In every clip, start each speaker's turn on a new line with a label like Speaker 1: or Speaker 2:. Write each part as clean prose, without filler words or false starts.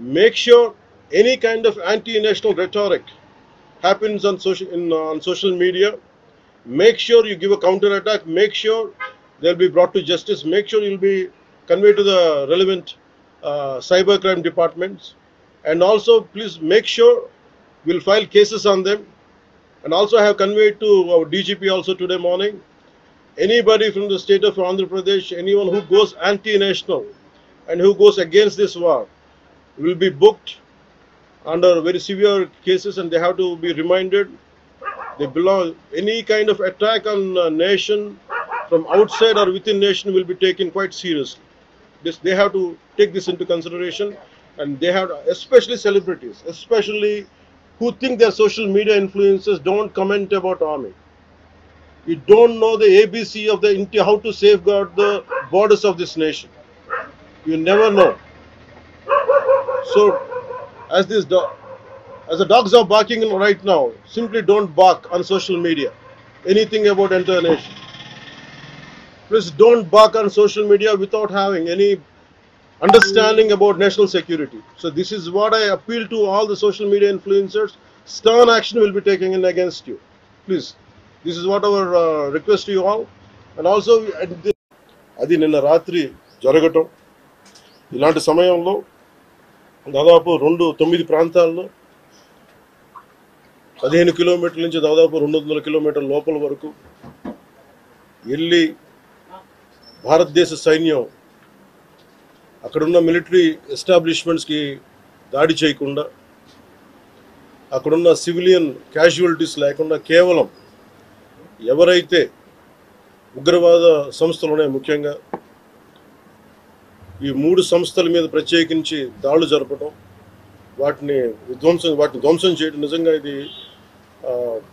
Speaker 1: Make sure any kind of anti-national rhetoric happens on social media. Make sure you give a counter attack. Make sure they'll be brought to justice. Make sure you'll be conveyed to the relevant cybercrime departments, and also please make sure we'll file cases on them. And also I have conveyed to our DGP also today morning. Anybody from the state of Andhra Pradesh, anyone who goes anti-national and who goes against this war, will be booked under very severe cases, and they have to be reminded they belong. Any kind of attack on a nation from outside or within nation will be taken quite seriously. They have to take this into consideration, and they have to, especially celebrities, especially who think they're social media influencers, don't comment about army. You don't know the ABC of how to safeguard the borders of this nation. You never know. So, as the dogs are barking right now, simply don't bark on social media anything about entire nation. Please don't bark on social media without having any understanding about national security. So this is what I appeal to all the social media influencers. Stern action will be taken in against you. Please, this is what our request to you all. And also, అది నిన్న రాత్రి జరగటం, ఇలాంటి సమయంలో దాదాపు 9 ప్రాంతాల్లో 15 కిలోమీటర్ల నుంచి దాదాపు 200 కిలోమీటర్ల లోపల వరకు వెళ్ళి భారతదేశ సైన్యం అక్కడున్న మిలిటరీ ఎస్టాబ్లిష్మెంట్స్కి దాడి చేయకుండా, అక్కడున్న సివిలియన్ క్యాజువాలిటీస్ లేకుండా కేవలం ఎవరైతే ఉగ్రవాద సంస్థలు ఉన్నాయో, ముఖ్యంగా ఈ 3 సంస్థల మీద ప్రత్యేకించి దాడులు జరపడం, వాటిని ధ్వంసం చేయడం నిజంగా ఇది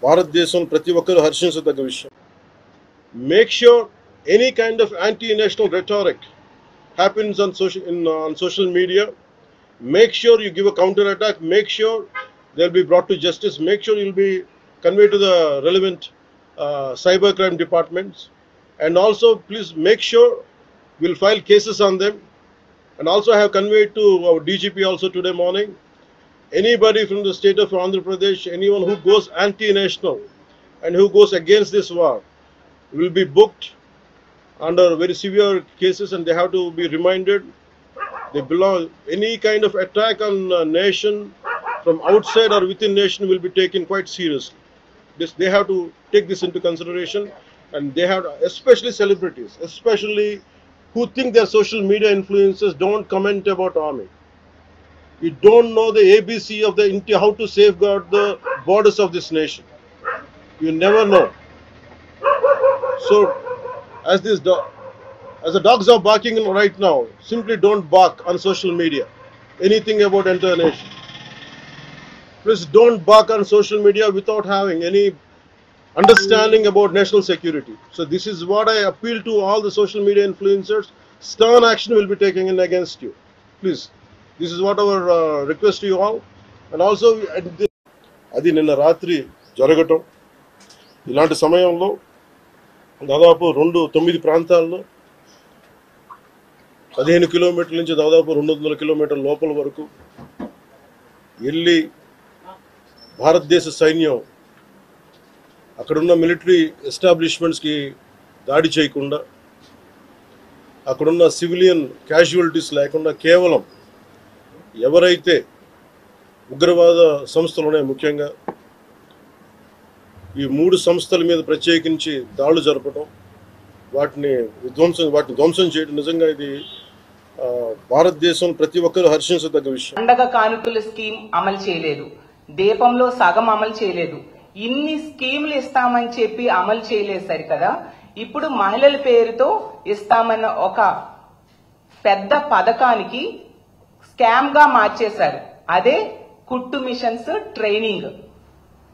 Speaker 1: భారతదేశం ప్రతి ఒక్కరూ హర్షించదగ్గ విషయం. Make sure any kind of anti-national rhetoric happens on social media. Make sure you give a counter attack. Make sure they'll be brought to justice. Make sure you'll be conveyed to the relevant cybercrime departments, and also please make sure we'll file cases on them. And also I have conveyed to our DGP also today morning. Anybody from the state of Andhra Pradesh, anyone who goes anti-national and who goes against this war, will be booked under very severe cases, and they have to be reminded they belong. Any kind of attack on a nation from outside or within nation will be taken quite seriously. They have to take this into consideration, and they have to, especially celebrities, especially who think they're social media influencers, don't comment about army. You don't know the ABC of how to safeguard the borders of this nation. You never know. So, as the dogs are barking right now, simply don't bark on social media anything about entire nation. Please don't bark on social media without having any understanding about national security. So this is what I appeal to all the social media influencers. Stern action will be taken in against you. Please, this is what our request to you all. And also, అది నిన్న రాత్రి జరగటం, ఇలాంటి సమయంలో దాదాపు 9 ప్రాంతాల్లో 15 కిలోమీటర్ల నుంచి దాదాపు 200 కిలోమీటర్ల లోపల వరకు వెళ్ళి భారతదేశ సైన్యం అక్కడున్న మిలిటరీ ఎస్టాబ్లిష్మెంట్స్కి దాడి చేయకుండా, అక్కడున్న సివిలియన్ క్యాజువాలిటీస్ లేకుండా కేవలం ఎవరైతే ఉగ్రవాద సంస్థలు ఉన్నాయో, ముఖ్యంగా ఈ 3 సంస్థల మీద ప్రత్యేకించి దాడులు జరపడం, వాటిని ధ్వంసం చేయడం నిజంగా ఇది భారతదేశం ప్రతి ఒక్కరూ హర్షించదగ్గ విషయం.
Speaker 2: పండగ కానుకల స్కీమ్ అమలు చేయలేదు, దీపంలో సగం అమలు చేయలేదు, ఇన్ని స్కీములు ఇస్తామని చెప్పి అమలు చేయలేదు సరికదా. ఇప్పుడు మహిళల పేరుతో ఇస్తామన్న ఒక పెద్ద పథకానికి స్కామ్ గా మార్చేశారు. అదే కుట్టు మిషన్స్ ట్రైనింగ్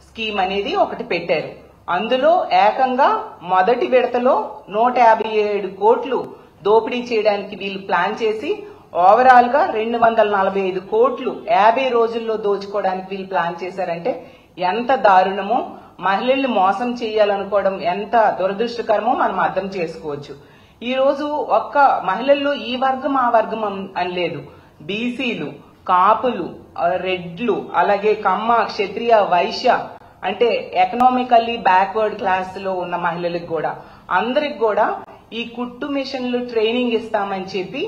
Speaker 2: స్కీమ్ అనేది ఒకటి పెట్టారు. అందులో ఏకంగా మొదటి విడతలో 157 కోట్లు దోపిడీ చేయడానికి వీళ్ళు ప్లాన్ చేసి, ఓవరాల్ గా 245 కోట్లు 50 రోజుల్లో దోచుకోవడానికి వీళ్ళు ప్లాన్ చేశారంటే ఎంత దారుణమో, మహిళల్ని మోసం చేయాలనుకోవడం ఎంత దురదృష్టకరమో మనం అర్థం చేసుకోవచ్చు. ఈ రోజు ఒక్క మహిళల్లో ఈ వర్గం ఆ వర్గం అని లేదు, బీసీలు, కాపులు, రెడ్లు, అలాగే కమ్మ, క్షత్రియ, వైశ్య అంటే ఎకనామికల్లీ బ్యాక్వర్డ్ క్లాస్ లో ఉన్న మహిళలకు కూడా అందరికి కూడా ఈ కుట్టు మిషన్లు ట్రైనింగ్ ఇస్తామని చెప్పి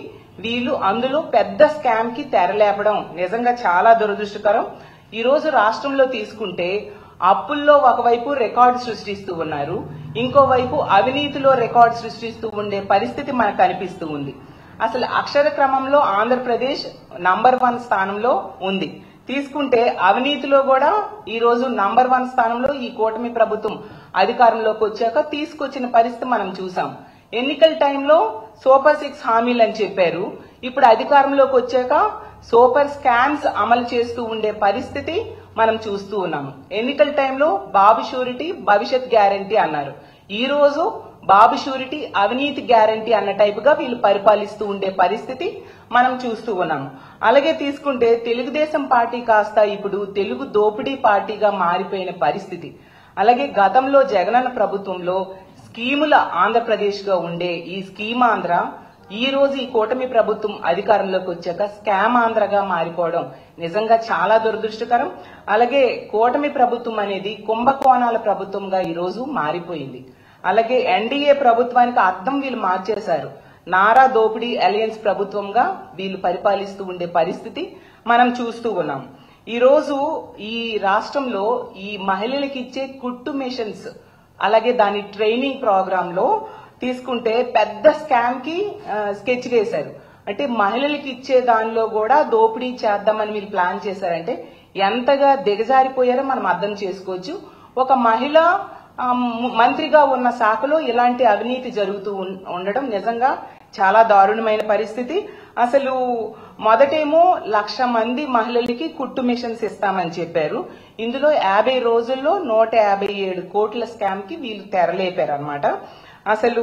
Speaker 2: వీళ్ళు అందులో పెద్ద స్కామ్ కి తెరలేపడం నిజంగా చాలా దురదృష్టకరం. ఈ రోజు రాష్ట్రంలో తీసుకుంటే అప్పుల్లో ఒకవైపు రికార్డు సృష్టిస్తూ ఉన్నారు, ఇంకోవైపు అవినీతిలో రికార్డు సృష్టిస్తూ ఉండే పరిస్థితి మనకు కనిపిస్తూ ఉంది. అసలు అక్షర క్రమంలో ఆంధ్రప్రదేశ్ నంబర్ 1 స్థానంలో ఉంది. తీసుకుంటే అవినీతిలో కూడా ఈ రోజు నంబర్ 1 స్థానంలో ఈ కూటమి ప్రభుత్వం అధికారంలోకి వచ్చాక తీసుకొచ్చిన పరిస్థితి మనం చూసాం. ఎన్నికల టైంలో సూపర్ 6 హామీలు అని చెప్పారు, ఇప్పుడు అధికారంలోకి వచ్చాక సూపర్ స్కామ్స్ అమలు చేస్తూ ఉండే పరిస్థితి మనం చూస్తూ ఉన్నాము. ఎన్నికల టైంలో బాబు షూరిటీ భవిష్యత్ గ్యారంటీ అన్నారు, ఈ రోజు బాబు షూరిటీ అవినీతి గ్యారంటీ అన్న టైప్ గా వీళ్ళు పరిపాలిస్తూ ఉండే పరిస్థితి మనం చూస్తూ ఉన్నాము. అలాగే తీసుకుంటే తెలుగుదేశం పార్టీ కాస్త ఇప్పుడు తెలుగు దోపిడీ పార్టీగా మారిపోయిన పరిస్థితి. అలాగే గతంలో జగనన్న ప్రభుత్వంలో స్కీముల ఆంధ్రప్రదేశ్ గా ఉండే ఈ స్కీమ్ ఆంధ్ర ఈ రోజు ఈ కూటమి ప్రభుత్వం అధికారంలోకి వచ్చాక స్కామ్ ఆంధ్రగా మారిపోవడం నిజంగా చాలా దురదృష్టకరం. అలాగే కూటమి ప్రభుత్వం అనేది కుంభకోణాల ప్రభుత్వంగా ఈ రోజు మారిపోయింది. అలాగే ఎన్డీఏ ప్రభుత్వానికి అర్థం వీళ్ళు మార్చేశారు, నారా దోపిడీ అలయన్స్ ప్రభుత్వంగా వీళ్ళు పరిపాలిస్తూ ఉండే పరిస్థితి మనం చూస్తూ ఉన్నాం. ఈ రోజు ఈ రాష్ట్రంలో ఈ మహిళలకు ఇచ్చే కుట్టు మిషన్స్ అలాగే దాని ట్రైనింగ్ ప్రోగ్రామ్ లో తీసుకుంటే పెద్ద స్కామ్ కి స్కెచ్ వేశారు. అంటే మహిళలకు ఇచ్చే దానిలో కూడా దోపిడీ చేద్దామని వీళ్ళు ప్లాన్ చేశారంటే ఎంతగా దిగజారిపోయారో మనం అర్థం చేసుకోవచ్చు. ఒక మహిళ మంత్రిగా ఉన్న శాఖలో ఇలాంటి అవినీతి జరుగుతూ ఉండడం నిజంగా చాలా దారుణమైన పరిస్థితి. అసలు మొదటేమో 1,00,000 మంది మహిళలకి కుట్టు మిషన్స్ ఇస్తామని చెప్పారు, ఇందులో 50 రోజుల్లో 157 కోట్ల స్కామ్ కి వీళ్ళు తెరలేపారు అనమాట. అసలు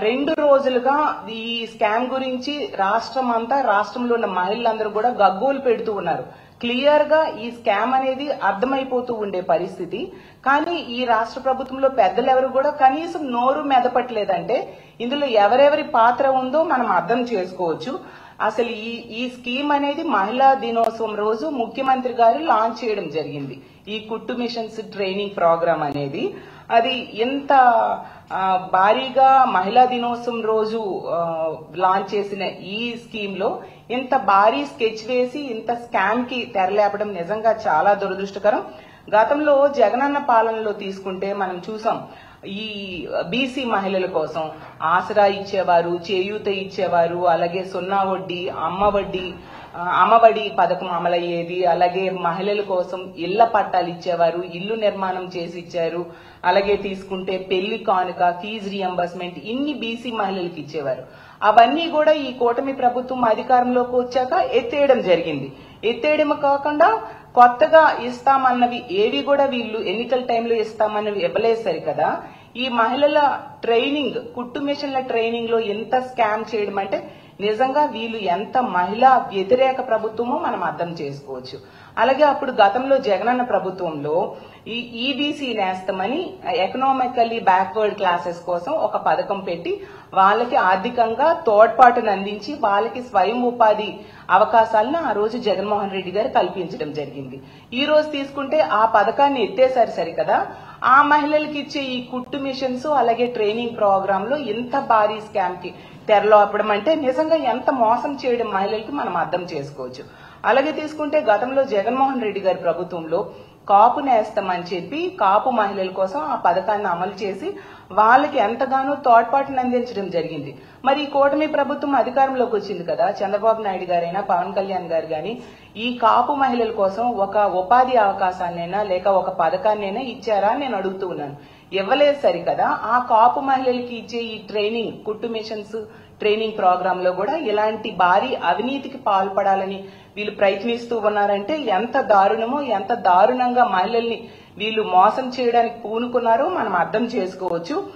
Speaker 2: 2 రోజులుగా ఈ స్కామ్ గురించి రాష్ట్రంలో ఉన్న మహిళలందరూ కూడా గగ్గోలు పెడుతూ ఉన్నారు. క్లియర్ గా ఈ స్కామ్ అనేది అర్థమైపోతూ ఉండే పరిస్థితి. కానీ ఈ రాష్ట్ర ప్రభుత్వంలో పెద్దలు ఎవరు కూడా కనీసం నోరు మెదపట్లేదంటే ఇందులో ఎవరెవరి పాత్ర ఉందో మనం అర్థం చేసుకోవచ్చు. అసలు ఈ స్కీమ్ అనేది మహిళా దినోత్సవం రోజు ముఖ్యమంత్రి గారు లాంచ్ చేయడం జరిగింది. ఈ కుట్టు మిషన్స్ ట్రైనింగ్ ప్రోగ్రామ్ అనేది అది ఎంత భారీగా మహిళా దినోత్సవం రోజు లాంచ్ చేసిన ఈ స్కీమ్ లో ఇంత భారీ స్కెచ్ వేసి ఇంత స్కామ్ కి తెరలేపడం నిజంగా చాలా దురదృష్టకరం. గతంలో జగనన్న పాలనలో తీసుకుంటే మనం చూసాం, ఈ బీసీ మహిళల కోసం ఆసరా ఇచ్చేవారు, చేయూత ఇచ్చేవారు, అలాగే 0 వడ్డీ, అమ్మఒడి పథకం అమలయ్యేది. అలాగే మహిళల కోసం ఇళ్ల పట్టాలు ఇచ్చేవారు, ఇల్లు నిర్మాణం చేసి ఇచ్చారు. అలాగే తీసుకుంటే పెళ్లి కానుక, ఫీజు రియంబర్స్మెంట్ ఇన్ని బీసీ మహిళలకు ఇచ్చేవారు. అవన్నీ కూడా ఈ కూటమి ప్రభుత్వం అధికారంలోకి వచ్చాక ఎత్తేయడం జరిగింది. ఎత్తేయడం కాకుండా కొత్తగా ఇస్తామన్నవి ఏవి కూడా వీళ్ళు ఎన్నికల టైంలో ఇస్తామన్నవి ఇవ్వలేదు సరి కదా. ఈ మహిళల ట్రైనింగ్, కుట్టు మిషన్ల ట్రైనింగ్ లో ఎంత స్కామ్ చేయడం అంటే నిజంగా వీళ్ళు ఎంత మహిళా వ్యతిరేక ప్రభుత్వమో మనం అర్థం చేసుకోవచ్చు. అలాగే అప్పుడు గతంలో జగనన్న ప్రభుత్వంలో ఈ ఈబీసీ నేస్తమని ఎకనామికల్లీ బ్యాక్వర్డ్ క్లాసెస్ కోసం ఒక పథకం పెట్టి వాళ్ళకి ఆర్థికంగా తోడ్పాటును అందించి వాళ్ళకి స్వయం ఉపాధి అవకాశాలను ఆ రోజు జగన్మోహన్ రెడ్డి గారు కల్పించడం జరిగింది. ఈ రోజు తీసుకుంటే ఆ పథకాన్ని ఎత్తేసారు సరికదా. ఆ మహిళలకు ఇచ్చే ఈ కుట్టు మిషన్స్ అలాగే ట్రైనింగ్ ప్రోగ్రామ్ లో ఇంత భారీ స్కామ్ కి తెరలోపడం అంటే నిజంగా ఎంత మోసం చేయడం మహిళలకి మనం అర్థం చేసుకోవచ్చు. అలాగే తీసుకుంటే గతంలో జగన్మోహన్ రెడ్డి గారి ప్రభుత్వంలో కాపు నేస్తామని చెప్పి కాపు మహిళల కోసం ఆ పథకాన్ని అమలు చేసి వాళ్ళకి ఎంతగానో తోడ్పాటును అందించడం జరిగింది. మరి ఈ కూటమి ప్రభుత్వం అధికారంలోకి వచ్చింది కదా, చంద్రబాబు నాయుడు గారైనా పవన్ కళ్యాణ్ గారు గాని ఈ కాపు మహిళల కోసం ఒక ఉపాధి అవకాశాన్నైనా లేక ఒక పథకాన్నైనా ఇచ్చారా అని నేను అడుగుతూ ఉన్నాను. ఇవ్వలేదు సరికదా. ఆ కాపు మహిళలకి ఇచ్చే ఈ ట్రైనింగ్, కుట్టు మిషన్స్ ట్రైనింగ్ ప్రోగ్రామ్ లో కూడా ఇలాంటి భారీ అవినీతికి పాల్పడాలని వీళ్ళు ప్రయత్నిస్తూ ఉన్నారంటే ఎంత దారుణమో, ఎంత దారుణంగా మహిళల్ని వీళ్ళు మోసం చేయడానికి పూనుకున్నారో మనం అర్థం చేసుకోవచ్చు.